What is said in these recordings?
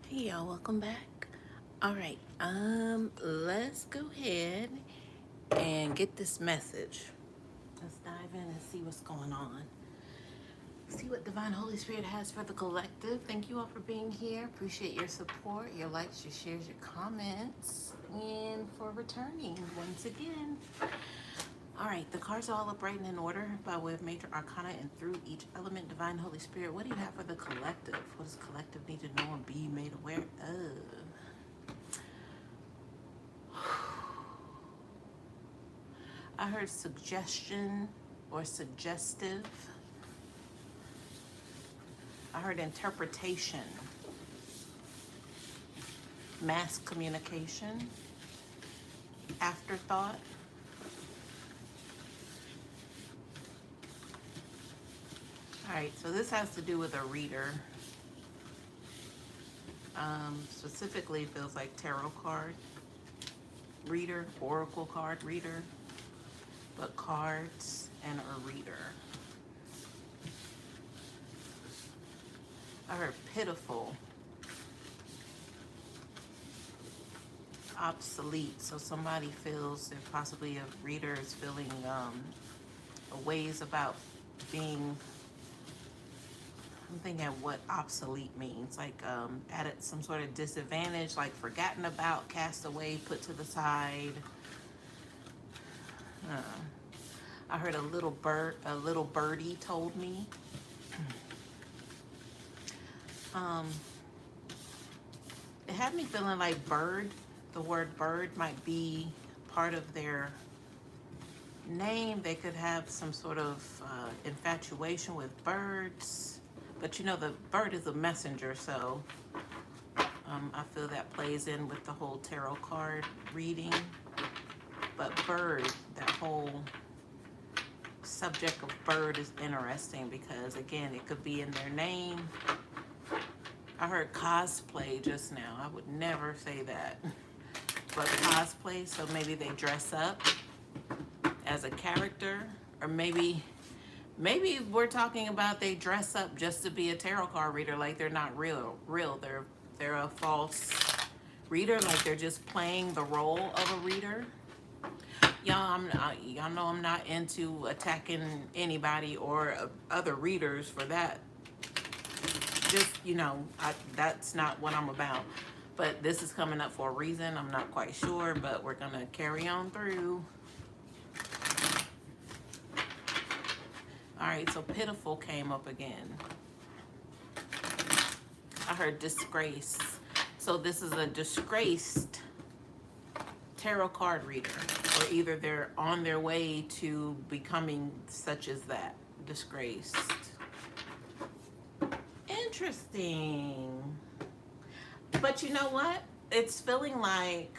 Hey y'all, welcome back. All right, let's go ahead and get this message. Let's dive in and see what's going on. See what Divine Holy Spirit has for the collective. Thank you all for being here. Appreciate your support, your likes, your shares, your comments, and for returning once again. All right, the cards are all upright and in order by way of major arcana and through each element. Divine Holy Spirit, what do you have for the collective? What does collective need to know and be made aware of? I heard suggestion or suggestive. I heard interpretation, mass communication, afterthought. All right, so this has to do with a reader. Specifically, feels like tarot card reader, oracle card reader, but cards and a reader. I heard pitiful, obsolete. So somebody feels, if possibly a reader is feeling ways about being, I'm thinking what obsolete means, like at some sort of disadvantage, like forgotten about, cast away, put to the side. I heard a little birdie told me. It had me feeling like the word bird might be part of their name. They could have some sort of infatuation with birds. But you know, the bird is a messenger, so I feel that plays in with the whole tarot card reading. But bird, that whole subject of bird is interesting because, again, it could be in their name. I heard cosplay just now. I would never say that. But cosplay, so maybe they dress up as a character, or maybe we're talking about they dress up just to be a tarot card reader, like they're not real. They're a false reader, like they're just playing the role of a reader. Y'all know I'm not into attacking anybody or other readers for that. Just, that's not what I'm about. But this is coming up for a reason. I'm not quite sure, but we're gonna carry on through. All right, so pitiful came up again. I heard disgrace. So this is a disgraced tarot card reader, or either they're on their way to becoming such as that, disgraced. Interesting. But you know what? It's feeling like,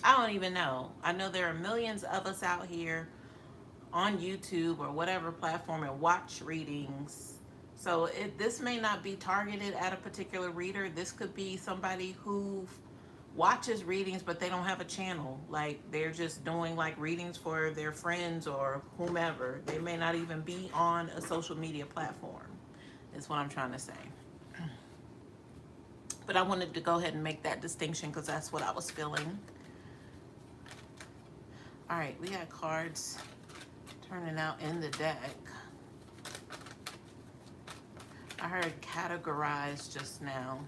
I don't even know. I know there are millions of us out here on YouTube or whatever platform and watch readings. So this may not be targeted at a particular reader. This could be somebody who watches readings, but they don't have a channel. Like they're just doing like readings for their friends or whomever. They may not even be on a social media platform, is what I'm trying to say. But I wanted to go ahead and make that distinction because that's what I was feeling. All right, we got cards turning out in the deck. I heard categorize just now.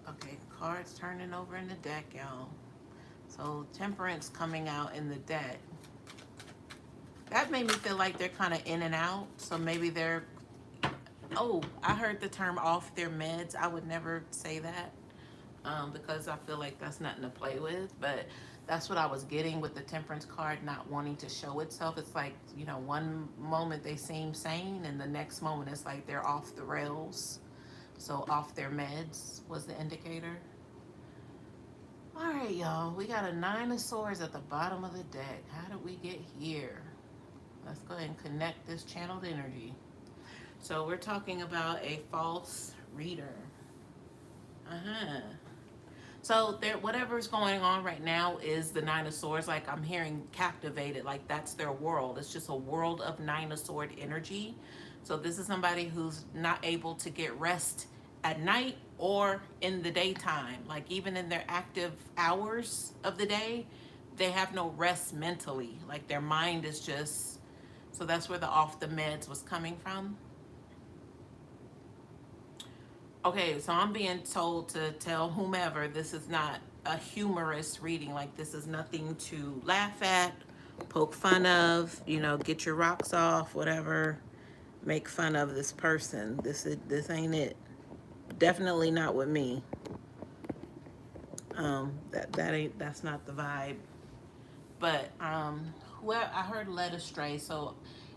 Okay, cards turning over in the deck, y'all. So temperance coming out in the deck. That made me feel like they're kind of in and out. So maybe they're, oh, I heard the term off their meds. I would never say that because I feel like that's nothing to play with. But that's what I was getting with the temperance card not wanting to show itself. It's like, one moment they seem sane and the next moment it's like they're off the rails. So off their meds was the indicator. All right, y'all. We got a 9 of Swords at the bottom of the deck. How did we get here? Let's go ahead and connect this channeled energy. So we're talking about a false reader. So whatever's going on right now is the 9 of Swords. Like I'm hearing captivated, like that's their world. It's just a world of 9 of Sword energy. So this is somebody who's not able to get rest at night or in the daytime. Like even in their active hours of the day, they have no rest mentally. Like their mind is just, so that's where the off the meds was coming from. Okay, so I'm being told to tell whomever this is not a humorous reading. Like this is nothing to laugh at, poke fun of, get your rocks off, whatever. Make fun of this person. This ain't it. Definitely not with me. That's not the vibe. But well, I heard led astray. So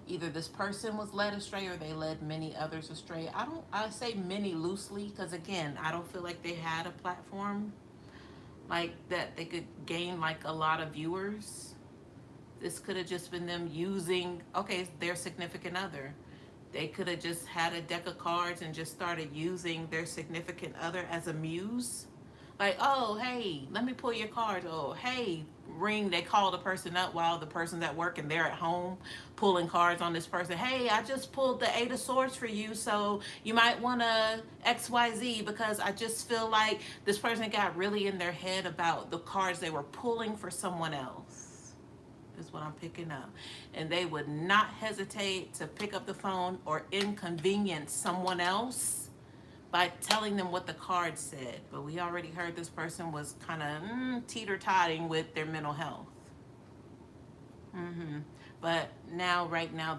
either this person was led astray or they led many others astray. I say many loosely because again, I don't feel like they had a platform like that they could gain like a lot of viewers. This could have just been them using, okay, their significant other. They could have just had a deck of cards and just started using their significant other as a muse. Like, oh, hey, let me pull your cards. Oh, hey, ring. They call the person up while the person's at work and they're at home pulling cards on this person. Hey, I just pulled the Eight of Swords for you, so you might want to XYZ because I just feel like this person got really in their head about the cards they were pulling for someone else is what I'm picking up. And they would not hesitate to pick up the phone or inconvenience someone else by telling them what the card said. But we already heard this person was kind of teeter-totting with their mental health. But now, right now,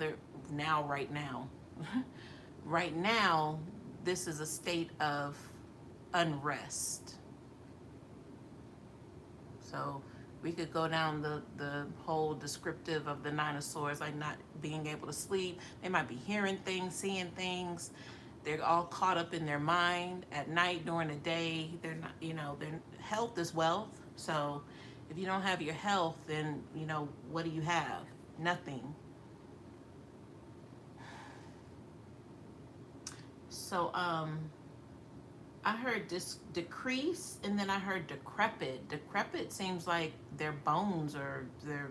right now, right now, this is a state of unrest. So we could go down the whole descriptive of the Nine of Swords, like not being able to sleep. They might be hearing things, seeing things. They're all caught up in their mind at night, during the day. They're not, their health is wealth. So if you don't have your health, then, what do you have? Nothing. So, I heard decrease, and then I heard decrepit. Decrepit seems like their bones or their.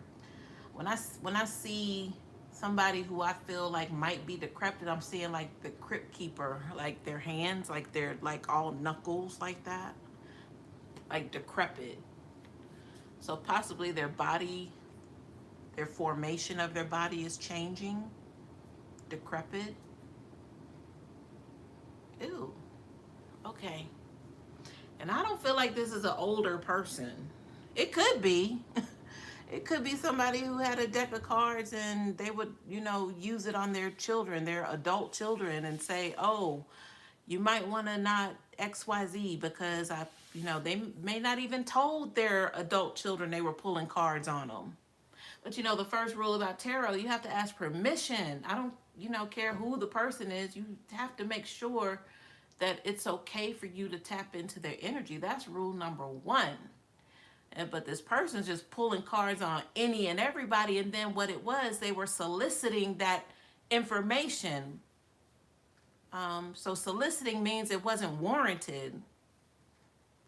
When I see somebody who I feel like might be decrepit, I'm seeing like the crypt keeper, like their hands, like they're like all knuckles like that, like decrepit. So possibly their body, their formation of their body is changing. Decrepit. Ew. Okay. And I don't feel like this is an older person. It could be. It could be somebody who had a deck of cards and they would, use it on their children, their adult children, and say, oh, you might want to not XYZ because they may not even told their adult children they were pulling cards on them. But the first rule about tarot, you have to ask permission. I don't, care who the person is. You have to make sure that it's okay for you to tap into their energy. That's rule number one. But this person's just pulling cards on any and everybody. And then what it was, they were soliciting that information. So soliciting means it wasn't warranted.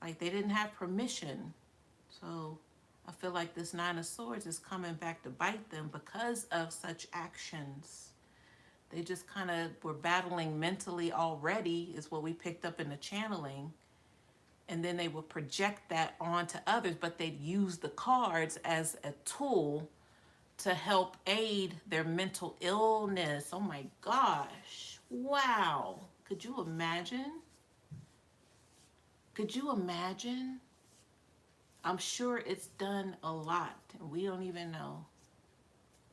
Like they didn't have permission. So I feel like this Nine of Swords is coming back to bite them because of such actions. They just kind of were battling mentally already, is what we picked up in the channeling. And then they would project that onto others, but they'd use the cards as a tool to help aid their mental illness. Oh my gosh. Wow. Could you imagine? Could you imagine? I'm sure it's done a lot, and we don't even know.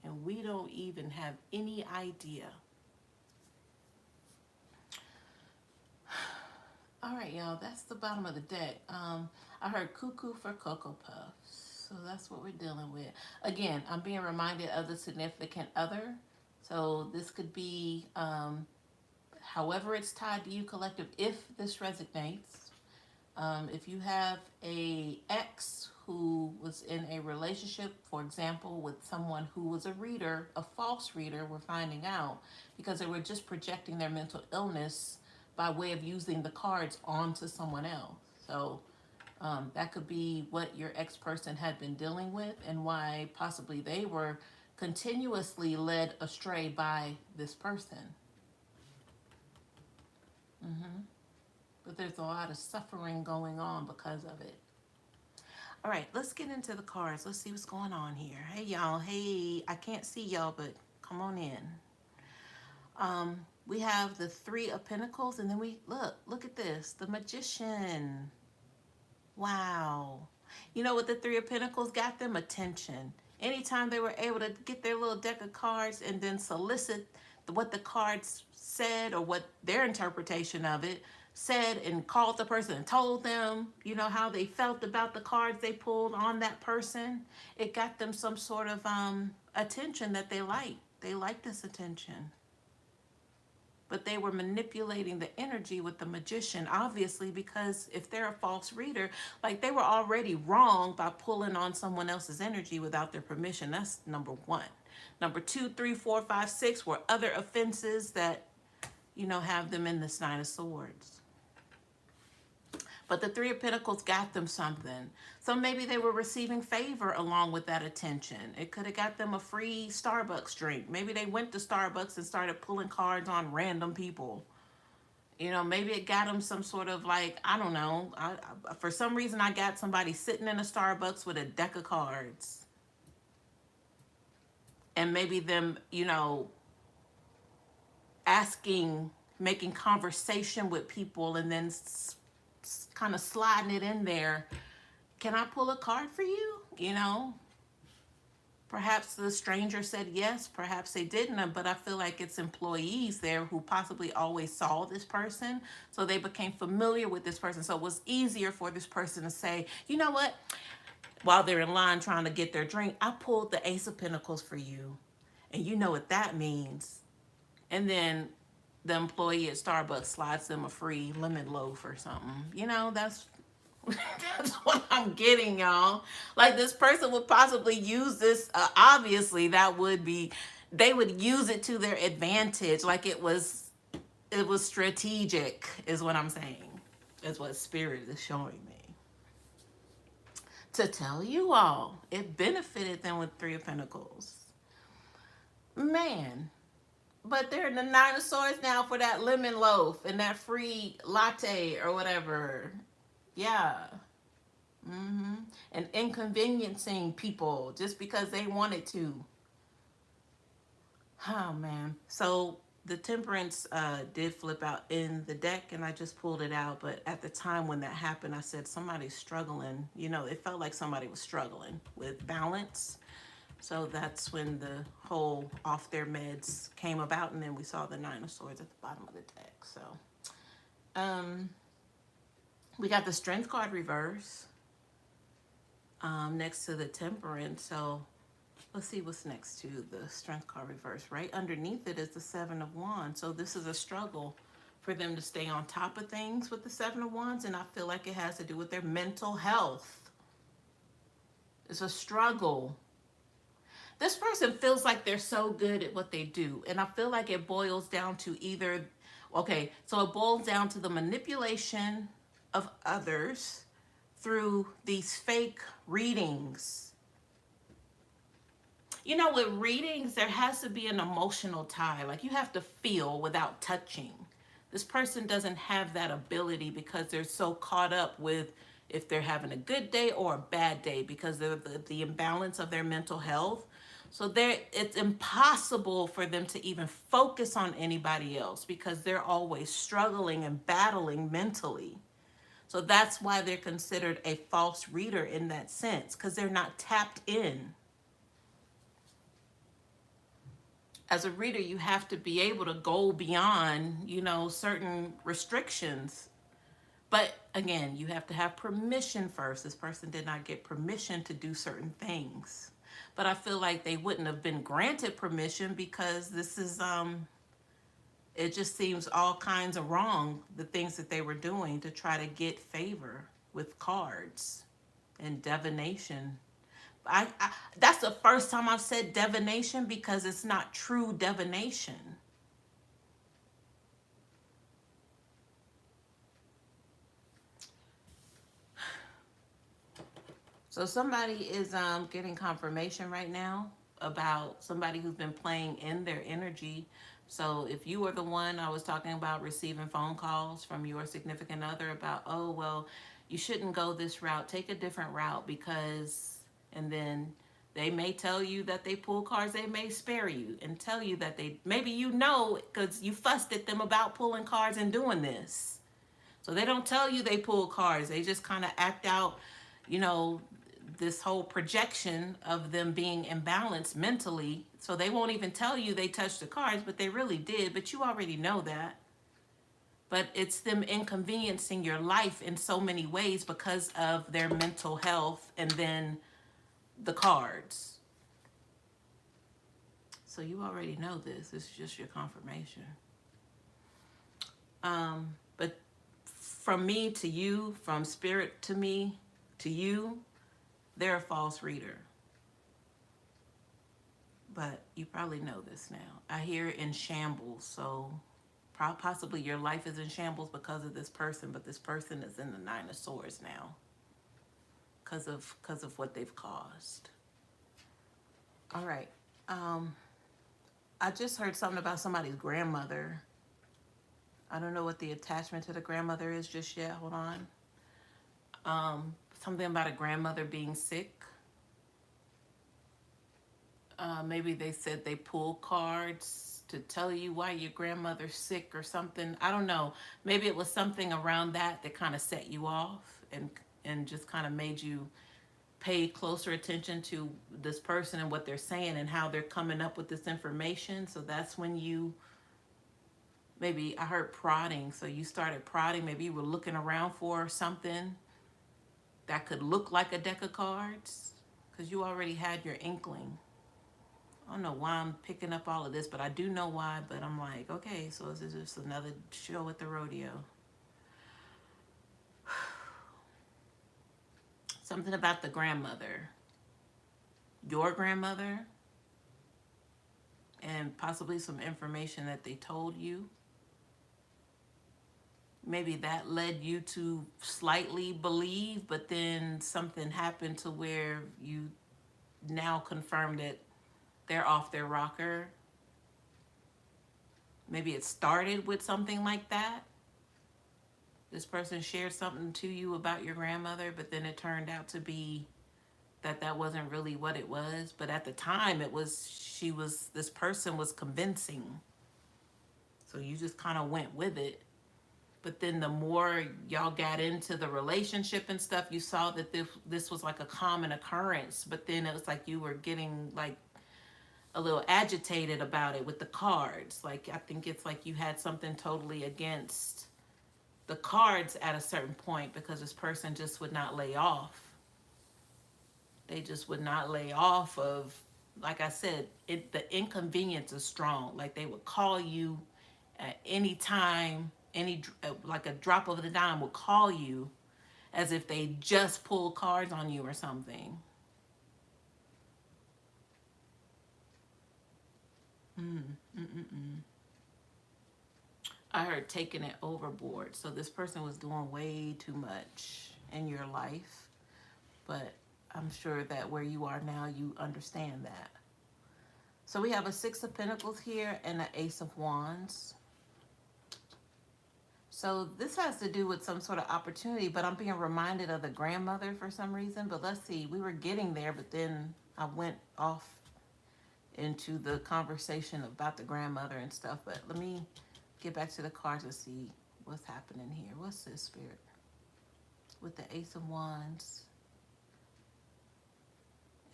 And we don't even have any idea. All right, y'all, that's the bottom of the deck. I heard cuckoo for Cocoa Puffs. So that's what we're dealing with. Again, I'm being reminded of the significant other. So this could be however it's tied to you, collective, if this resonates. If you have a ex who was in a relationship, for example, with someone who was a reader, a false reader, we're finding out, because they were just projecting their mental illness by way of using the cards onto someone else. So that could be what your ex-person had been dealing with and why possibly they were continuously led astray by this person. but there's a lot of suffering going on because of it. All right, let's get into the cards. Let's see what's going on here. Hey, y'all. Hey, I can't see y'all, but come on in. We have the Three of Pentacles, and then we look at this, the Magician. Wow. You know what the Three of Pentacles got them? Attention. Anytime they were able to get their little deck of cards and then solicit what the cards said or what their interpretation of it said, and called the person and told them, you know, how they felt about the cards they pulled on that person, it got them some sort of attention that they liked. They liked this attention. But they were manipulating the energy with the Magician, obviously, because if they're a false reader, like, they were already wrong by pulling on someone else's energy without their permission. That's number one. Number 2, 3, 4, 5, 6 were other offenses that, you know, have them in this Nine of Swords. But the Three of Pentacles got them something. So maybe they were receiving favor along with that attention. It could have got them a free Starbucks drink. Maybe they went to Starbucks and started pulling cards on random people. You know, maybe it got them some sort of, like, I don't know. For some reason, I got somebody sitting in a Starbucks with a deck of cards. And maybe them, you know, making conversation with people, and then kind of sliding it in there. Can I pull a card for you? You know, perhaps the stranger said yes, perhaps they didn't, but I feel like it's employees there who possibly always saw this person, so they became familiar with this person. So it was easier for this person to say, you know what, while they're in line trying to get their drink, I pulled the Ace of Pentacles for you, and you know what that means. And then the employee at Starbucks slides them a free lemon loaf or something. You know, that's what I'm getting, y'all. Like, this person would possibly use this. Obviously, they would use it to their advantage. Like, it was strategic, is what I'm saying. Is what Spirit is showing me. To tell you all, it benefited them with Three of Pentacles. Man. But they're in the Nine of Swords now for that lemon loaf and that free latte or whatever. Yeah. And inconveniencing people just because they wanted to. Oh, man. So the Temperance did flip out in the deck, and I just pulled it out. But at the time when that happened, I said, somebody's struggling. You know, it felt like somebody was struggling with balance. So that's when the whole off their meds came about, and then we saw the Nine of Swords at the bottom of the deck. So we got the Strength card reverse next to the Temperance. So let's see what's next to the Strength card reverse. Right underneath it is the Seven of Wands. So this is a struggle for them to stay on top of things with the Seven of Wands, and I feel like it has to do with their mental health. It's a struggle. This person feels like they're so good at what they do. And I feel like it boils down to either, okay, so it boils down to the manipulation of others through these fake readings. You know, with readings, there has to be an emotional tie. Like, you have to feel without touching. This person doesn't have that ability because they're so caught up with if they're having a good day or a bad day because of the imbalance of their mental health. So it's impossible for them to even focus on anybody else because they're always struggling and battling mentally. So that's why they're considered a false reader in that sense, because they're not tapped in. As a reader, you have to be able to go beyond, you know, certain restrictions. But again, you have to have permission first. This person did not get permission to do certain things. But I feel like they wouldn't have been granted permission because this is, it just seems all kinds of wrong, the things that they were doing to try to get favor with cards and divination. That's the first time I've said divination because it's not true divination. So somebody is getting confirmation right now about somebody who's been playing in their energy So if you were the one I was talking about receiving phone calls from your significant other about, oh, well, you shouldn't go this route, take a different route because, and then they may tell you that they pull cards, they may spare you and tell you that they, maybe you know, because you fussed at them about pulling cards and doing this. So they don't tell you they pull cards, they just kind of act out, you know, this whole projection of them being imbalanced mentally. So they won't even tell you they touched the cards, but they really did. But you already know that. But it's them inconveniencing your life in so many ways because of their mental health and then the cards. So you already know this. This is just your confirmation. But from me to you, from spirit to me to you, they're a false reader. But you probably know this now. I hear in shambles, so possibly your life is in shambles because of this person, but this person is in the Nine of Swords now because of what they've caused. All right. I just heard something about somebody's grandmother. I don't know what the attachment to the grandmother is just yet. Hold on. Something about a grandmother being sick. Maybe they said they pull cards to tell you why your grandmother's sick or something. I don't know. Maybe it was something around that that kind of set you off and just kind of made you pay closer attention to this person and what they're saying and how they're coming up with this information. So that's when you, maybe I heard prodding. So you started prodding. Maybe you were looking around for something that could look like a deck of cards because you already had your inkling. I don't know why I'm picking up all of this, but I do know why. But I'm like, okay, so this is just another show at the rodeo. Something about the grandmother. Your grandmother. And possibly some information that they told you. Maybe that led you to slightly believe, but then something happened to where you now confirm that they're off their rocker. Maybe it started with something like that. This person shared something to you about your grandmother, but then it turned out to be that that wasn't really what it was. But at the time, it was, this person was convincing. So you just kind of went with it. But then the more y'all got into the relationship and stuff, you saw that this was like a common occurrence. But then it was like you were getting like a little agitated about it with the cards. Like, I think it's like you had something totally against the cards at a certain point because this person just would not lay off. They just would not lay off of, like I said, the inconvenience is strong. Like they would call you at any time, like a drop of the dime would call you as if they just pulled cards on you or something. I heard taking it overboard. So this person was doing way too much in your life. But I'm sure that where you are now, you understand that. So we have a Six of Pentacles here and an Ace of Wands. So this has to do with some sort of opportunity, but I'm being reminded of the grandmother for some reason. But let's see, we were getting there, but then I went off into the conversation about the grandmother and stuff. But let me get back to the cards and see what's happening here. What's this, Spirit? With the Ace of Wands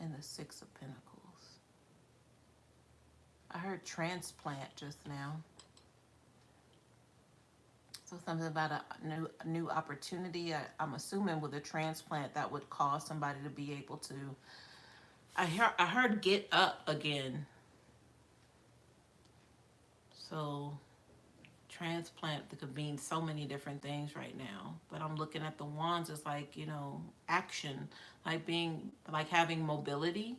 and the Six of Pentacles. I heard transplant just now. So something about a new opportunity. I'm assuming with a transplant that would cause somebody to be able to. I heard get up again. So transplant that could mean so many different things right now. But I'm looking at the wands as like, you know, action, like being, like having mobility.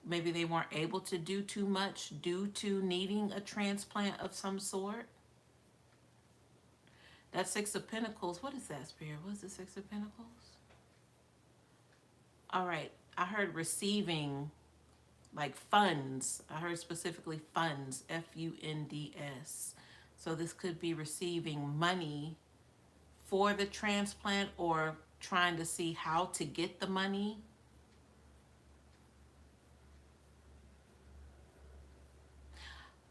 Maybe they weren't able to do too much due to needing a transplant of some sort. That Six of Pentacles, what is that, Spirit? What's the Six of Pentacles? All right, I heard receiving like funds. I heard specifically funds, Funds. So this could be receiving money for the transplant or trying to see how to get the money.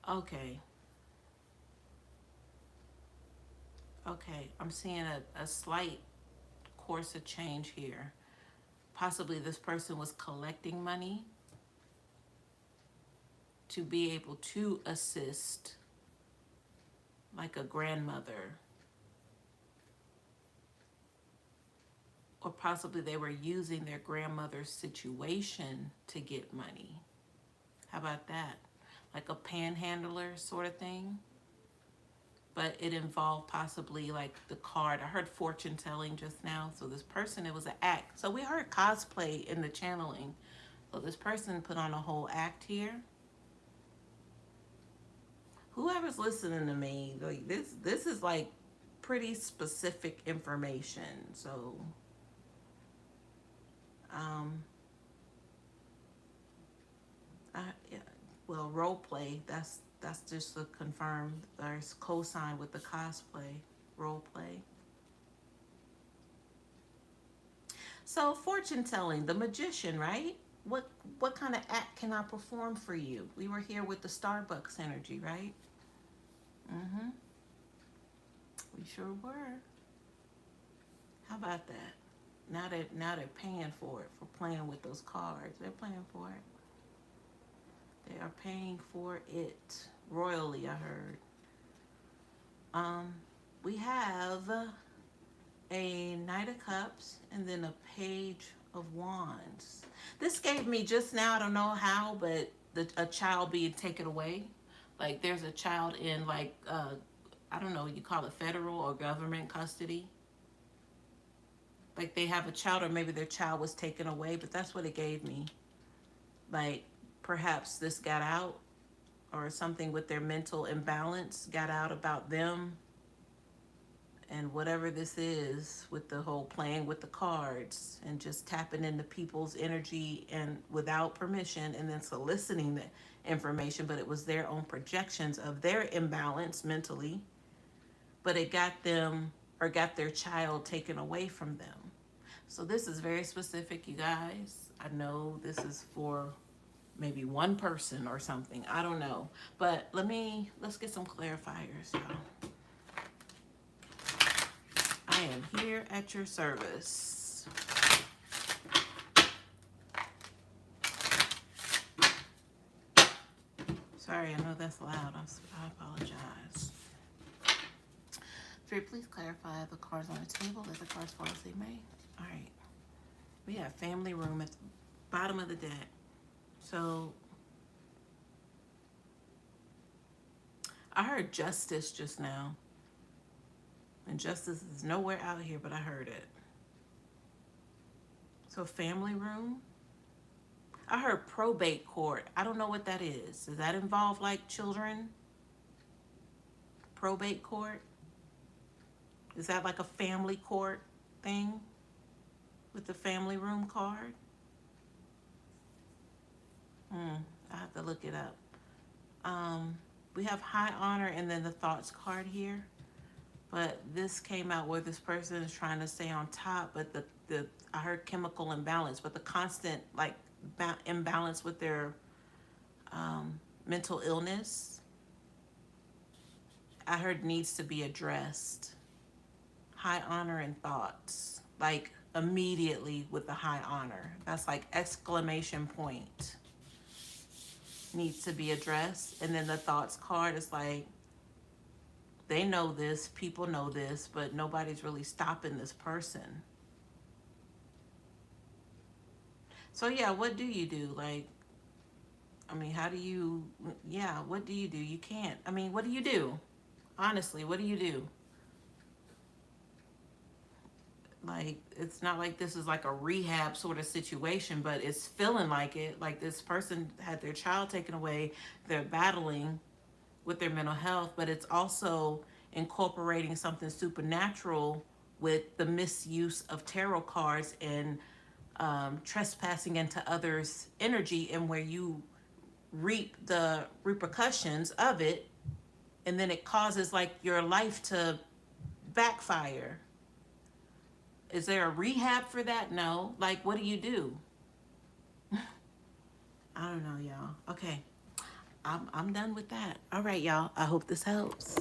Okay, okay. I'm seeing a slight course of change here. Possibly this person was collecting money to be able to assist, like a grandmother, or possibly they were using their grandmother's situation to get money. How about that? Like a panhandler sort of thing. But it involved possibly like the card. I heard fortune telling just now. So this person, it was an act. So we heard cosplay in the channeling. So this person put on a whole act here. Whoever's listening to me, like this is like pretty specific information. So um I, yeah, well, role play, that's just a confirmed, there's cosign with the cosplay, role play. So fortune telling, the magician, right? What kind of act can I perform for you? We were here with the Starbucks energy, right? Mm-hmm. We sure were. How about that? Now they're paying for it, for playing with those cards. They're paying for it. They are paying for it royally, I heard. Um, we have a Knight of Cups and then a Page of Wands. This gave me just now, I don't know how, but a child being taken away. Like there's a child in like, I don't know, you call it federal or government custody. Like they have a child or maybe their child was taken away, but that's what it gave me. Like perhaps this got out or something with their mental imbalance got out about them, and whatever this is with the whole playing with the cards and just tapping into people's energy and without permission and then soliciting the information, but it was their own projections of their imbalance mentally, but it got them or got their child taken away from them. So this is very specific, you guys. I know this is for maybe one person or something, I don't know, but let's get some clarifiers, y'all. I am here at your service. Sorry, I know that's loud. I apologize. Spirit, please clarify the cards on the table. Let the cards fall as they may. All right. We have family room at the bottom of the deck. So I heard justice just now. And justice is nowhere out here, but I heard it. So family room. I heard probate court. I don't know what that is. Does that involve like children? Probate court? Is that like a family court thing with the family room card? I have to look it up. We have high honor and then the thoughts card here. But this came out where this person is trying to stay on top, but the I heard chemical imbalance, but the constant like imbalance with their mental illness, I heard needs to be addressed. High honor and thoughts, like immediately with the high honor. That's like exclamation point. Needs to be addressed. And then the thoughts card is like, they know this, people know this, but nobody's really stopping this person. So yeah, what do you do? Like, I mean, how do you, yeah, what do you do? You can't. I mean, what do you do? Honestly, what do you do? Like, it's not like this is like a rehab sort of situation, but it's feeling like it. Like this person had their child taken away, they're battling with their mental health, but it's also incorporating something supernatural with the misuse of tarot cards and trespassing into others' energy, and where you reap the repercussions of it, and then it causes like your life to backfire. Is there a rehab for that? No. Like, what do you do? I don't know, y'all. Okay. I'm done with that. All right, y'all. I hope this helps.